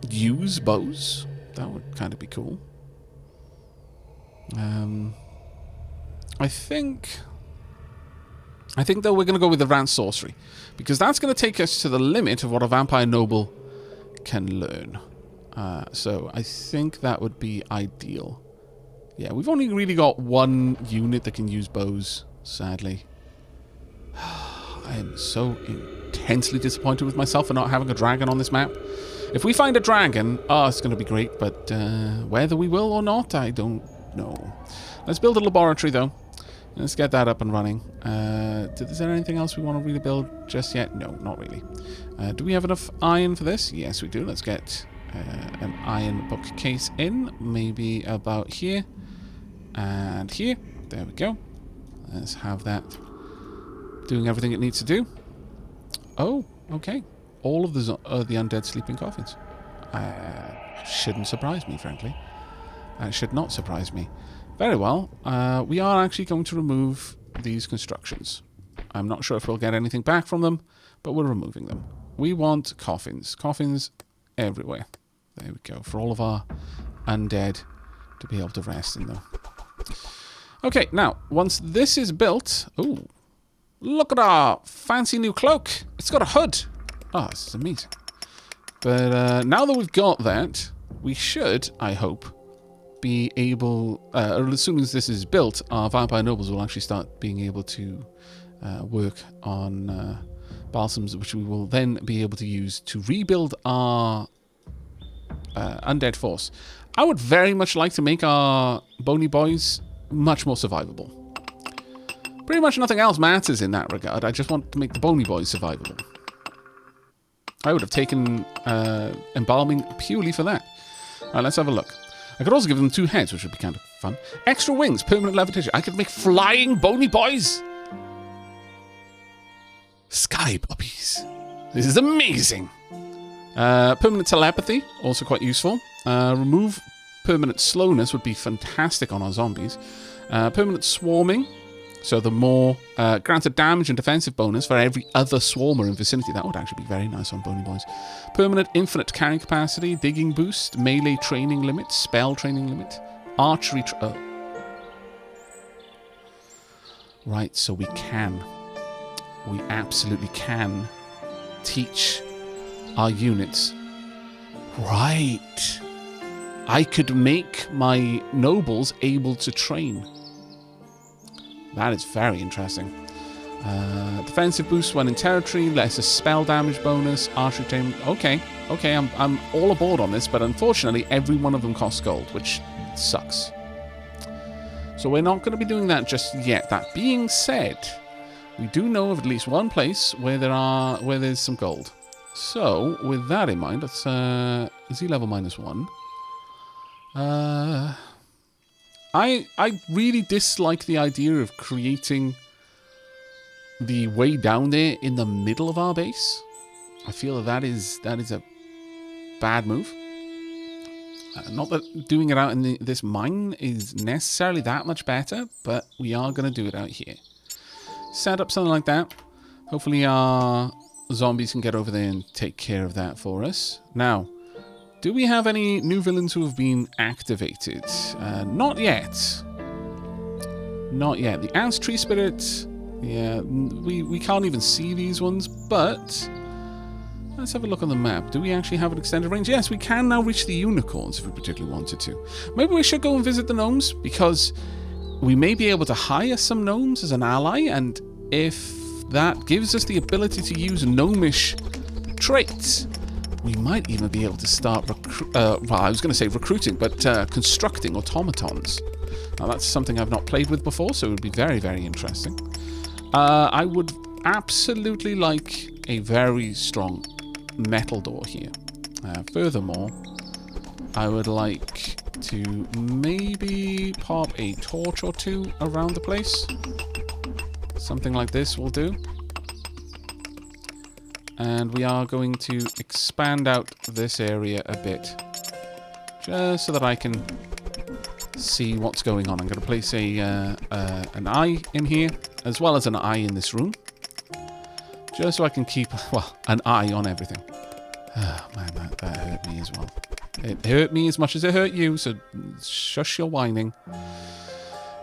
use bows? That would kind of be cool. I think though we're going to go with advanced sorcery, because that's going to take us to the limit of what a vampire noble can learn. So I think that would be ideal. Yeah, we've only really got one unit that can use bows, sadly. I am so intensely disappointed with myself for not having a dragon on this map. If we find a dragon, it's going to be great, but whether we will or not, I don't know. Let's build a laboratory, though. Let's get that up and running. Is there anything else we want to really build just yet? No, not really. Do we have enough iron for this? Yes, we do. Let's get an iron bookcase in. Maybe about here. And here. There we go. Let's have that doing everything it needs to do. Oh, okay. All of the undead sleeping coffins. Shouldn't surprise me, frankly. That should not surprise me. Very well. We are actually going to remove these constructions. I'm not sure if we'll get anything back from them, but we're removing them. We want coffins. Coffins everywhere. There we go. For all of our undead to be able to rest in them. Okay, now, once this is built... Ooh. Look at our fancy new cloak. It's got a hood. Oh, this is amazing. But now that we've got that, we should, I hope, be able... or as soon as this is built, our vampire nobles will actually start being able to work on balsams, which we will then be able to use to rebuild our undead force. I would very much like to make our bony boys much more survivable. Pretty much nothing else matters in that regard. I just want to make the bony boys survivable. I would have taken embalming purely for that. Alright, let's have a look. I could also give them 2 heads, which would be kind of fun. Extra wings, permanent levitation. I could make flying bony boys. Sky puppies. This is amazing. Permanent telepathy, also quite useful. Remove permanent slowness would be fantastic on our zombies. Permanent swarming. So the more granted damage and defensive bonus for every other swarmer in vicinity. That would actually be very nice on bony boys. Permanent infinite carrying capacity, digging boost, melee training limit, spell training limit, archery... Right, so we absolutely can teach our units. Right. I could make my nobles able to train. That is very interesting. Defensive boost when in territory, lesser spell damage bonus, archery training. Okay, I'm all aboard on this, but unfortunately every one of them costs gold, which sucks. So we're not going to be doing that just yet. That being said, we do know of at least one place where there's some gold. So with that in mind, let's Z level -1. I really dislike the idea of creating the way down there in the middle of our base. I feel that is a bad move. Not that doing it out in this mine is necessarily that much better, but we are going to do it out here. Set up something like that. Hopefully our zombies can get over there and take care of that for us. Now, Do we have any new villains who have been activated? Not yet. Not yet. The Ants Tree Spirit, yeah, we can't even see these ones, but let's have a look on the map. Do we actually have an extended range? Yes, we can now reach the unicorns if we particularly wanted to. Maybe we should go and visit the gnomes, because we may be able to hire some gnomes as an ally, and if that gives us the ability to use gnomish traits, we might even be able to start, well, I was going to say recruiting, but constructing automatons. Now, that's something I've not played with before, so it would be very, very interesting. I would absolutely like a very strong metal door here. Furthermore, I would like to maybe pop a torch or two around the place. Something like this will do. And we are going to expand out this area a bit, just so that I can see what's going on. I'm going to place an eye in here, as well as an eye in this room, just so I can keep, well, an eye on everything. Oh, man, that hurt me as well. It hurt me as much as it hurt you, so shush your whining.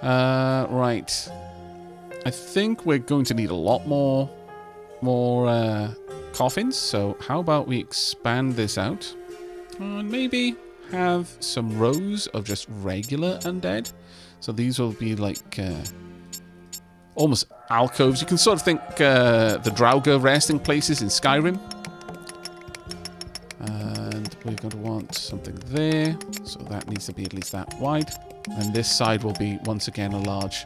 Right. I think we're going to need a lot more coffins, so how about we expand this out? And maybe have some rows of just regular undead. So these will be like almost alcoves. You can sort of think the Draugr resting places in Skyrim. And we're going to want something there, so that needs to be at least that wide. And this side will be, once again, a large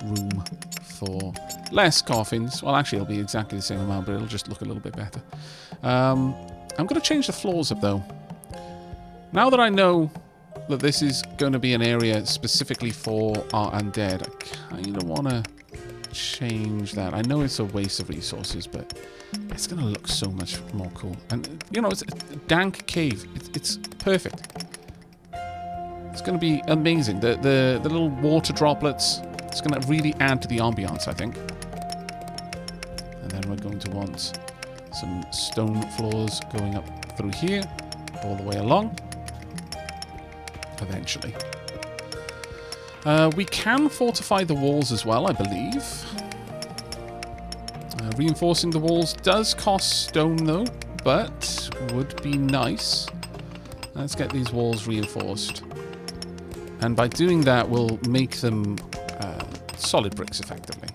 room for less coffins. Well, actually, it'll be exactly the same amount, but it'll just look a little bit better. I'm going to change the floors up, though. Now that I know that this is going to be an area specifically for our undead, I kind of want to change that. I know it's a waste of resources, but it's going to look so much more cool. And, you know, it's a dank cave. It's perfect. It's going to be amazing. The little water droplets, it's going to really add to the ambiance, I think. And then we're going to want some stone floors going up through here, all the way along. Eventually. We can fortify the walls as well, I believe. Reinforcing the walls does cost stone, though, but would be nice. Let's get these walls reinforced. And by doing that, we'll make them solid bricks, effectively.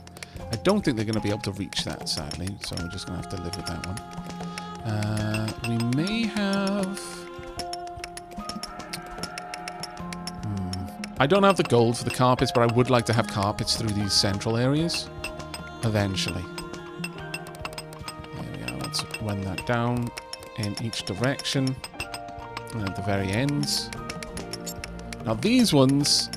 I don't think they're going to be able to reach that, sadly, so we're just going to have to live with that one. We may have... I don't have the gold for the carpets, but I would like to have carpets through these central areas. Eventually. There we are. Let's run that down in each direction. And at the very ends. Now these ones...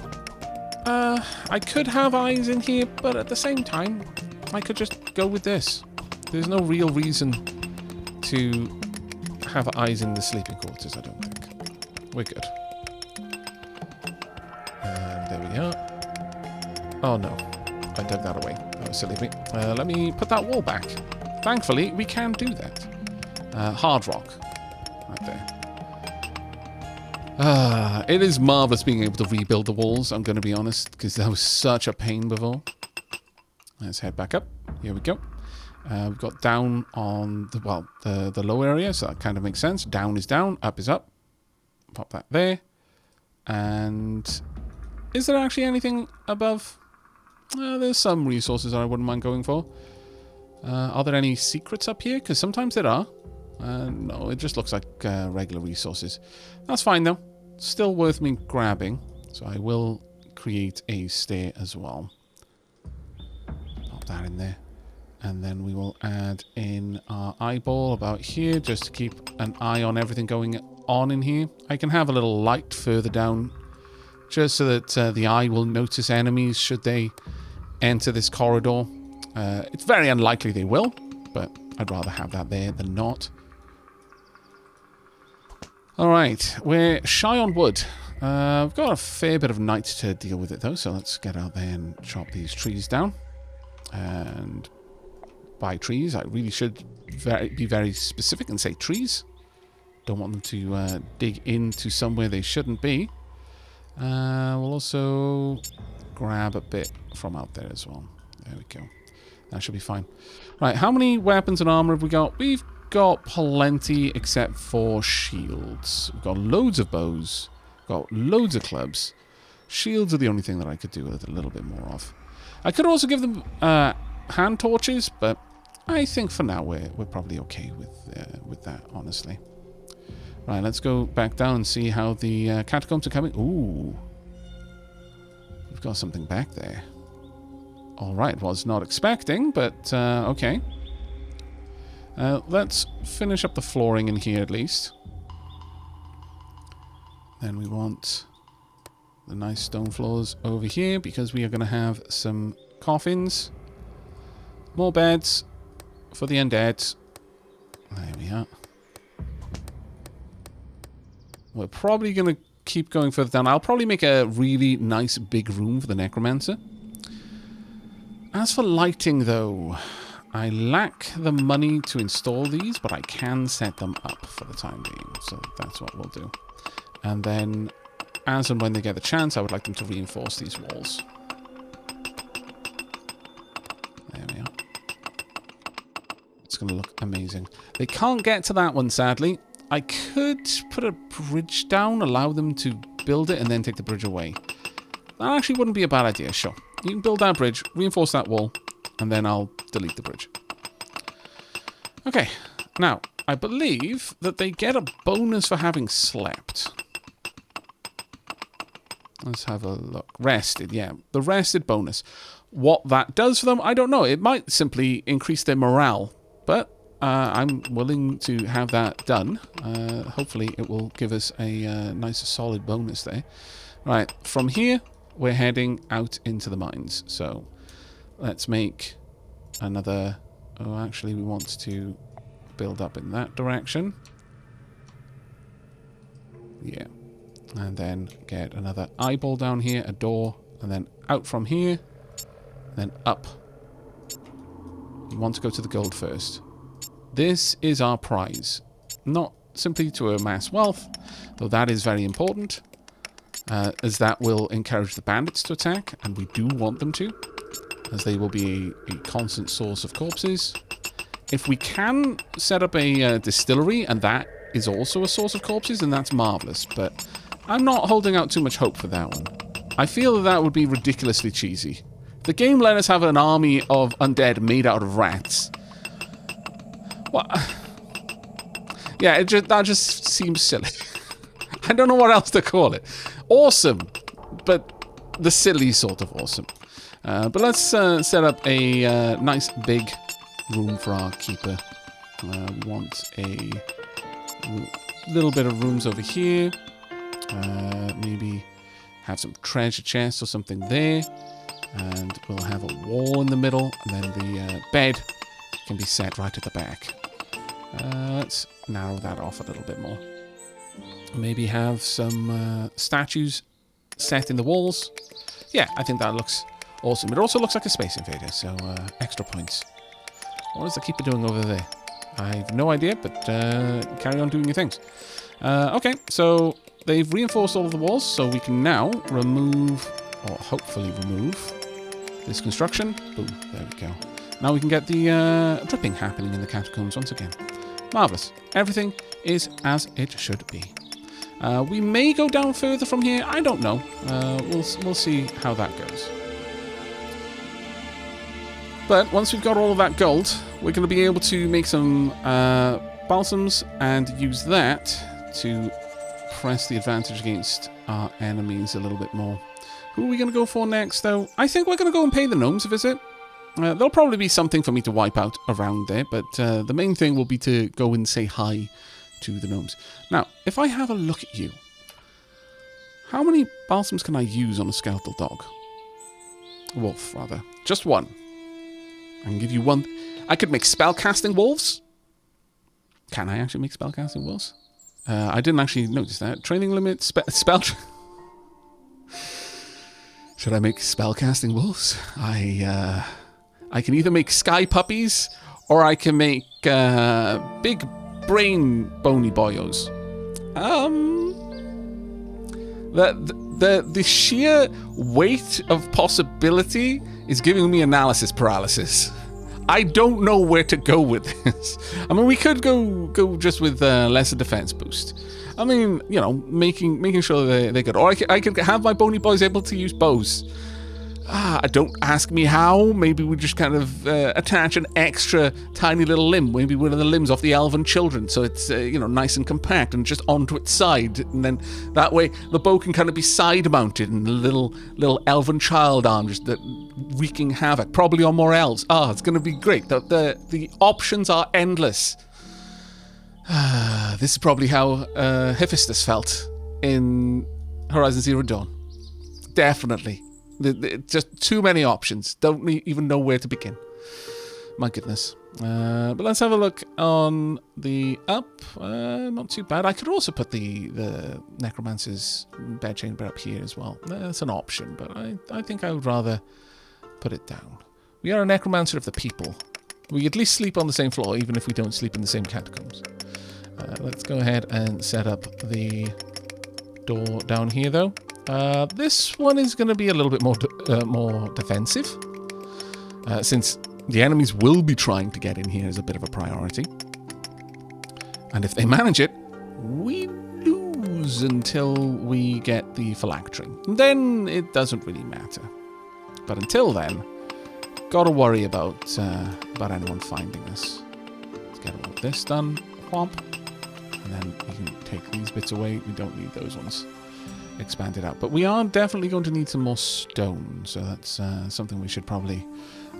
I could have eyes in here, but at the same time, I could just go with this. There's no real reason to have eyes in the sleeping quarters, I don't think. We're good. There we are. Oh no, I dug that away. That was silly of me. Let me put that wall back. Thankfully, we can do that. Hard rock. Right there. It is marvellous being able to rebuild the walls, I'm going to be honest, because that was such a pain before. Let's head back up. Here we go. We've got down on the, well, the low area, so that kind of makes sense. Down is down, up is up. Pop that there. And... is there actually anything above? There's some resources that I wouldn't mind going for. Are there any secrets up here? Because sometimes there are. No, it just looks like regular resources. That's fine, though. Still worth me grabbing. So I will create a stair as well. Pop that in there. And then we will add in our eyeball about here, just to keep an eye on everything going on in here. I can have a little light further down, just so that the eye will notice enemies should they enter this corridor. It's very unlikely they will, but I'd rather have that there than not. Alright, we're shy on wood. We've got a fair bit of night to deal with it, though, so let's get out there and chop these trees down. And by trees, I really should be very specific and say trees. Don't want them to dig into somewhere they shouldn't be. We'll also grab a bit from out there as well. There we go. That should be fine. Right, how many weapons and armor have we got? We've got plenty except for shields. We've got loads of bows. Got loads of clubs. Shields are the only thing that I could do with a little bit more of. I could also give them hand torches, but I think for now we're probably okay with that, honestly. Right, let's go back down and see how the catacombs are coming. Ooh. We've got something back there. Alright, was not expecting, but okay. Let's finish up the flooring in here at least. Then we want the nice stone floors over here because we are going to have some coffins. More beds for the undead. There we are. We're probably going to keep going further down. I'll probably make a really nice big room for the necromancer. As for lighting, though, I lack the money to install these, but I can set them up for the time being. So that's what we'll do. And then, as and when they get the chance, I would like them to reinforce these walls. There we are. It's going to look amazing. They can't get to that one, sadly. I could put a bridge down, allow them to build it, and then take the bridge away. That actually wouldn't be a bad idea, sure. You can build that bridge, reinforce that wall, and then I'll delete the bridge. Okay, now, I believe that they get a bonus for having slept. Let's have a look. Rested, yeah. The rested bonus. What that does for them, I don't know. It might simply increase their morale, but I'm willing to have that done. Hopefully it will give us a nice solid bonus there. Right, from here, we're heading out into the mines. So let's make another... Oh, actually, we want to build up in that direction. Yeah. And then get another eyeball down here, a door, and then out from here, then up. You want to go to the gold first. This is our prize. Not simply to amass wealth, though that is very important, as that will encourage the bandits to attack, and we do want them to, as they will be a constant source of corpses. If we can set up a distillery, and that is also a source of corpses, then that's marvellous, but I'm not holding out too much hope for that one. I feel that that would be ridiculously cheesy. The game let us have an army of undead made out of rats. What? Yeah, that just seems silly. I don't know what else to call it. Awesome, but the silly sort of awesome. But let's set up a nice big room for our keeper. We want a little bit of rooms over here. Maybe have some treasure chests or something there. And we'll have a wall in the middle. And then the bed can be set right at the back. Let's narrow that off a little bit more. Maybe have some statues set in the walls. Yeah, I think that looks awesome. It also looks like a Space Invader, so extra points. What is the keeper doing over there? I have no idea, but carry on doing your things. Okay, so they've reinforced all of the walls, so we can now remove, or hopefully remove, this construction. Boom, there we go. Now we can get the dripping happening in the catacombs once again. Marvellous. Everything is as it should be. We may go down further from here. I don't know. We'll see how that goes. But once we've got all of that gold, we're going to be able to make some balsams and use that to press the advantage against our enemies a little bit more. Who are we going to go for next, though? I think we're going to go and pay the gnomes a visit. There'll probably be something for me to wipe out around there, but the main thing will be to go and say hi to the gnomes. Now, if I have a look at you, how many balsams can I use on a skeletal dog? Wolf, rather. Just one. I can give you one. I could make spellcasting wolves. Can I actually make spellcasting wolves? I didn't actually notice that. Training limit, spell... Should I make spellcasting wolves? I can either make sky puppies, or I can make big brain bony boyos. The sheer weight of possibility is giving me analysis paralysis. I don't know where to go with this. I mean, we could go just with lesser defense boost. I mean, you know, making sure they're good. Or I could have my bony boys able to use bows. Don't ask me how. Maybe we just kind of attach an extra tiny little limb, maybe one of the limbs off the elven children, so it's you know, nice and compact and just onto its side, and then that way the bow can kind of be side mounted and the little elven child arm just wreaking havoc, probably on more elves. It's going to be great. The options are endless. This is probably how Hephaestus felt in Horizon Zero Dawn. Definitely. Just too many options. Don't even know where to begin. My goodness. But let's have a look on the up. Not too bad. I could also put the necromancer's bed chamber up here as well. That's an option, but I think I would rather put it down. We are a necromancer of the people. We at least sleep on the same floor, even if we don't sleep in the same catacombs. Let's go ahead and set up the door down here, though. This one is going to be a little bit more defensive, since the enemies will be trying to get in here as a bit of a priority. And if they manage it, we lose until we get the phylactery. Then it doesn't really matter. But until then, gotta worry about anyone finding us. Let's get all of this done. Whomp. And then we can take these bits away. We don't need those ones expanded out. But we are definitely going to need some more stone. So that's something we should probably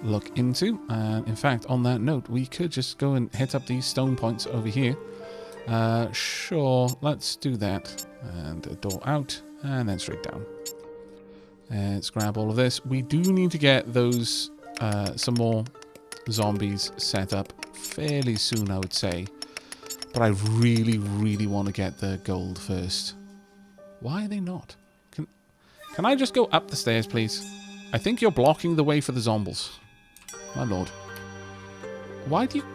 look into. In fact, on that note, we could just go and hit up these stone points over here. Sure, let's do that. And a door out, and then straight down. Let's grab all of this. We do need to get those some more zombies set up fairly soon, I would say. But I really, really want to get the gold first. Why are they not? Can I just go up the stairs, please? I think you're blocking the way for the zombies. My lord. Why do you...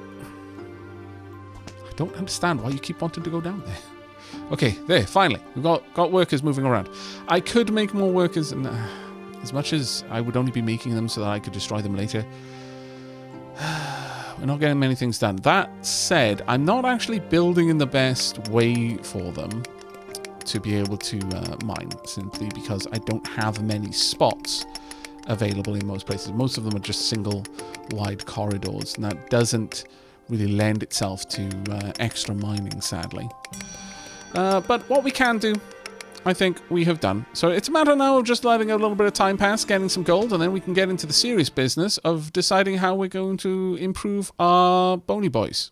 I don't understand why you keep wanting to go down there. Okay, there, finally. We've got workers moving around. I could make more workers, and as much as I would only be making them so that I could destroy them later, we're not getting many things done. That said, I'm not actually building in the best way for them to be able to mine, simply because I don't have many spots available in most places. Most of them are just single wide corridors, and that doesn't really lend itself to extra mining, sadly. But what we can do, I think we have done. So it's a matter now of just letting a little bit of time pass, getting some gold, and then we can get into the serious business of deciding how we're going to improve our bony boys.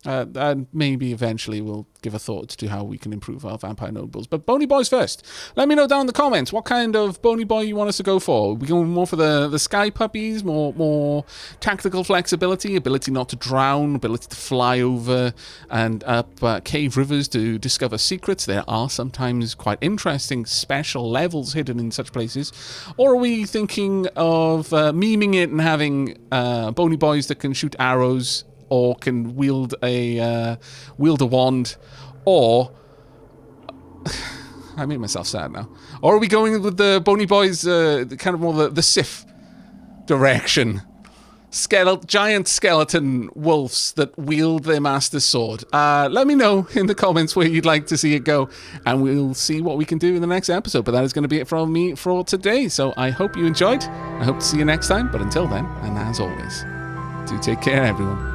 And maybe eventually we'll give a thought to how we can improve our vampire nobles. But bony boys first. Let me know down in the comments what kind of bony boy you want us to go for. Are we going more for the sky puppies, more tactical flexibility, ability not to drown, ability to fly over and up cave rivers to discover secrets? There are sometimes quite interesting special levels hidden in such places. Or are we thinking of memeing it and having bony boys that can shoot arrows, or can wield a wand, or... I made myself sad now. Or are we going with the bony boys, kind of more the Sith direction? Giant skeleton wolves that wield their master's sword. Let me know in the comments where you'd like to see it go, and we'll see what we can do in the next episode. But that is going to be it from me for today. So I hope you enjoyed. I hope to see you next time. But until then, and as always, do take care, everyone.